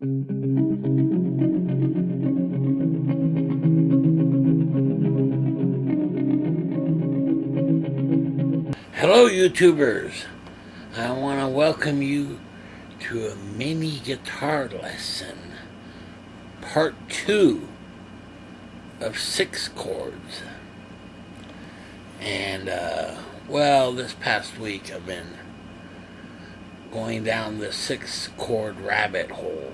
Hello YouTubers, I want to welcome you to a mini guitar lesson, part 2 of 6 chords. And well, this past week I've been going down the 6 chord rabbit hole,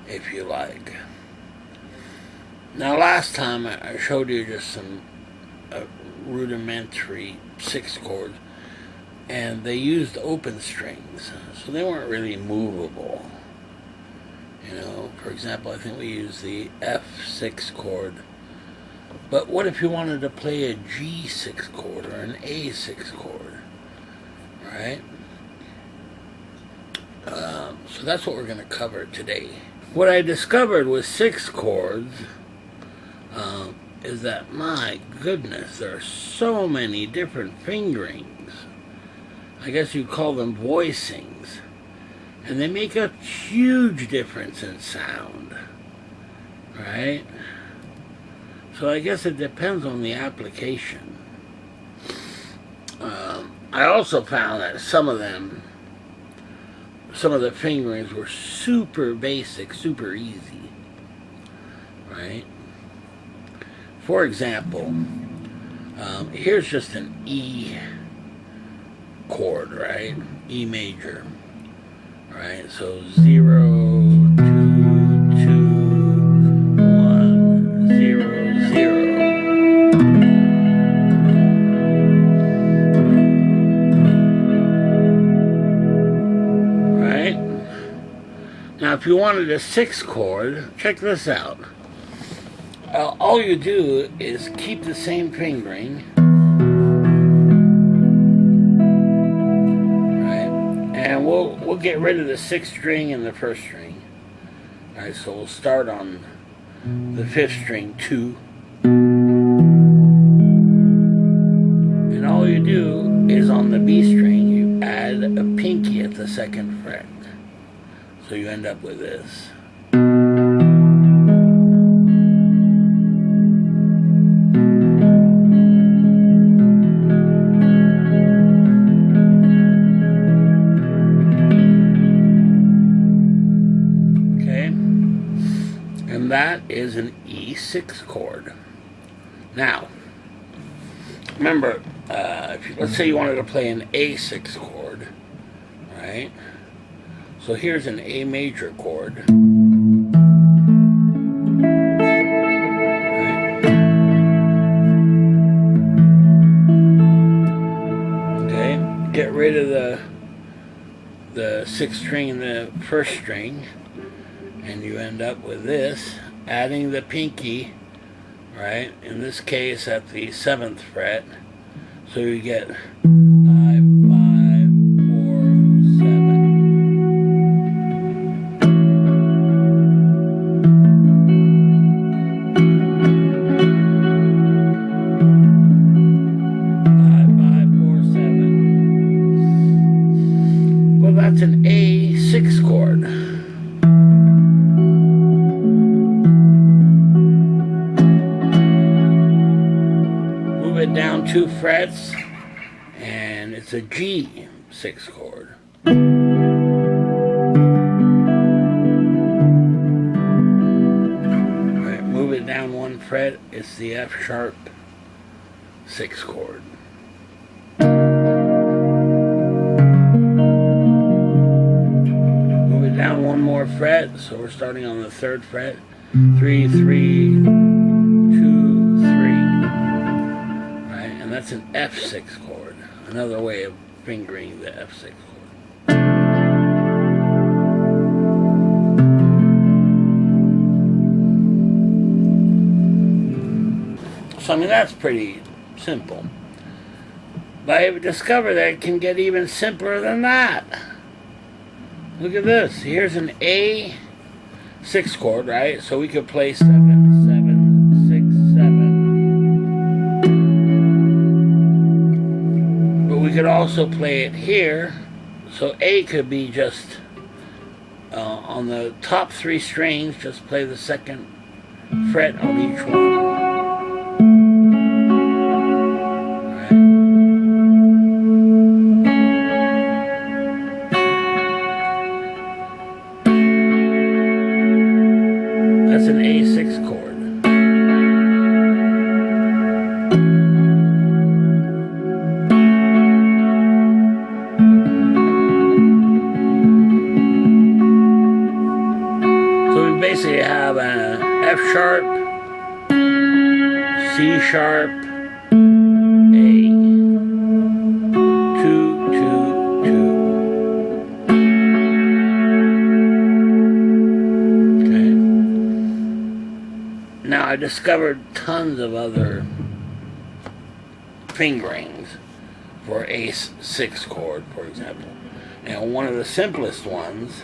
if you like. Now last time I showed you just some rudimentary 6 chords, and they used open strings, so they weren't really movable. You know, for example, I think we used the F6 chord, but what if you wanted to play a G6 chord or an A6 chord, right? So that's what we're going to cover today. What I discovered with 6 chords is that, my goodness, there are so many different fingerings. I guess you'd call them voicings. And they make a huge difference in sound, right? So I guess it depends on the application. I also found that some of the fingerings were super basic, super easy, right? For example, here's just an E chord, right? E major, right? So 0, 2, 2, 1, 0, 0. Right? Now, if you wanted a 6 chord, check this out. All you do is keep the same fingering, right? And we'll get rid of the 6th string and the 1st string. All right, so we'll start on the 5th string, 2. And all you do is on the B string, you add a pinky at the 2nd fret. So you end up with this. That is an E6 chord. Now, remember, let's say you wanted to play an A6 chord, right? So here's an A major chord. Right? Okay, get rid of the 6th string and the 1st string, and you end up with this, adding the pinky, right, in this case at the 7th fret, so you get 5, 5, 4, 7. 5, 5, 4, 7. Well, that's an A6 chord. Down 2 frets, and it's a G6 chord. Right, move it down 1 fret, it's the F sharp 6 chord. Move it down 1 more fret, so we're starting on the 3rd fret. 3, 3, 2, 3. That's an F6 chord, another way of fingering the F6 chord. So I mean, that's pretty simple. But I've discovered that it can get even simpler than that. Look at this. Here's an A6 chord, right? So we could play 7, 7, 6, 7. We could also play it here, so A could be just on the top 3 strings, just play the 2nd fret on each one. That's an A6 chord. So we basically have an F sharp, C sharp, A. 2, 2, 2. Okay. Now I discovered tons of other fingerings for A6 chord, for example. And one of the simplest ones,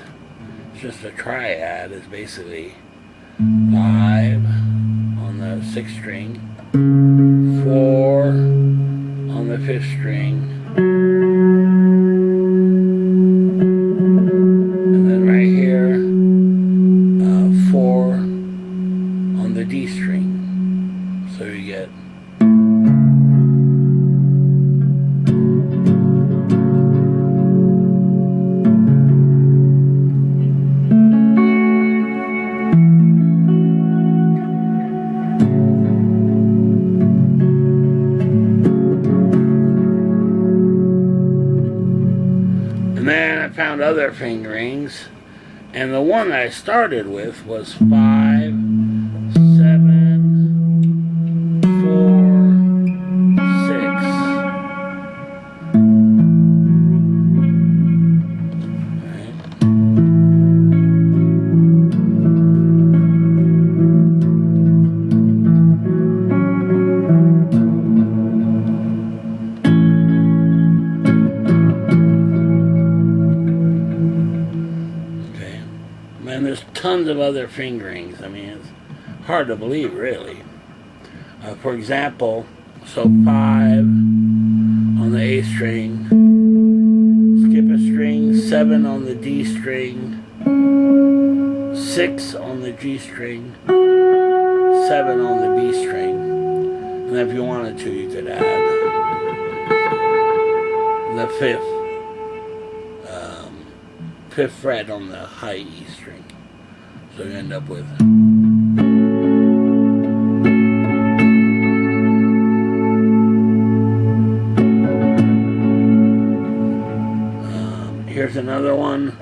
just a triad, is basically 5 on the 6th string, 4 on the 5th string, and then right here 4 on the D string. So you get found other fingerings, and the one I started with was 5, 7, 4, 6. Right. And there's tons of other fingerings. I mean, it's hard to believe, really. For example, so 5 on the A string, skip a string, 7 on the D string, 6 on the G string, 7 on the B string. And if you wanted to, you could add the 5th fret on the high E string. So you end up with here's another one.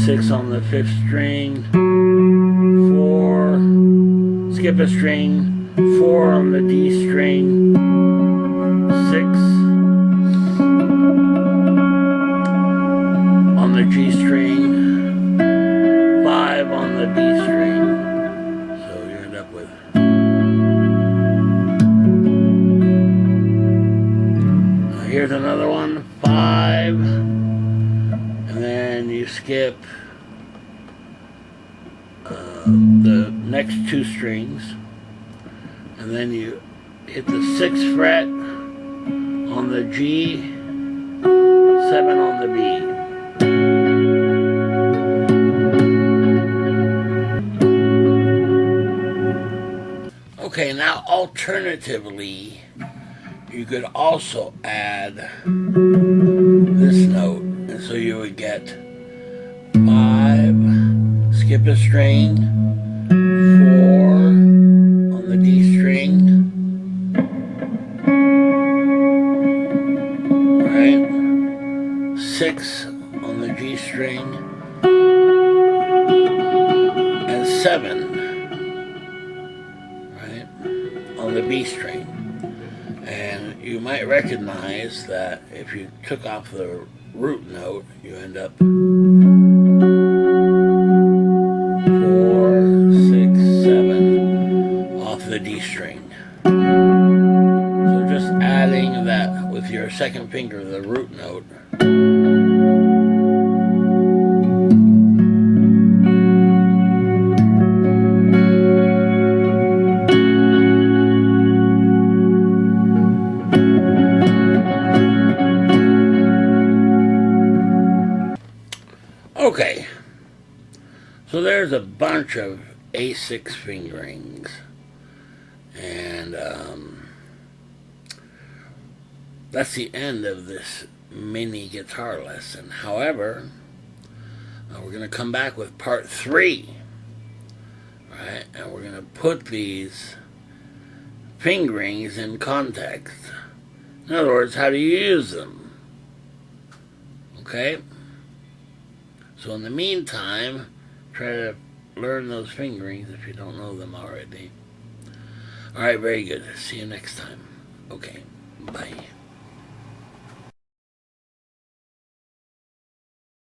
6 on the 5th string, 4, skip a string, 4 on the D string, 6 on the G string, 5 on the B string. So you end up with here's another one, 5, and then you skip the next 2 strings, and then you hit the 6th fret on the G, 7 on the B. Okay, now alternatively, you could also add this note, and so you would get 5, skip a string, 4 on the D string, right? 6 on the G string, and 7, right, on the B string. And you might recognize that if you took off the root note, you end up 4, 6, 7 off the D string. So just adding that with your second finger, the root note. Okay, So there's a bunch of A6 fingerings, and that's the end of this mini guitar lesson. However, we're going to come back with part 3, right? And we're going to put these fingerings in context. In other words, how do you use them? Okay? So in the meantime, try to learn those fingerings if you don't know them already. Alright, very good. See you next time. Okay, bye.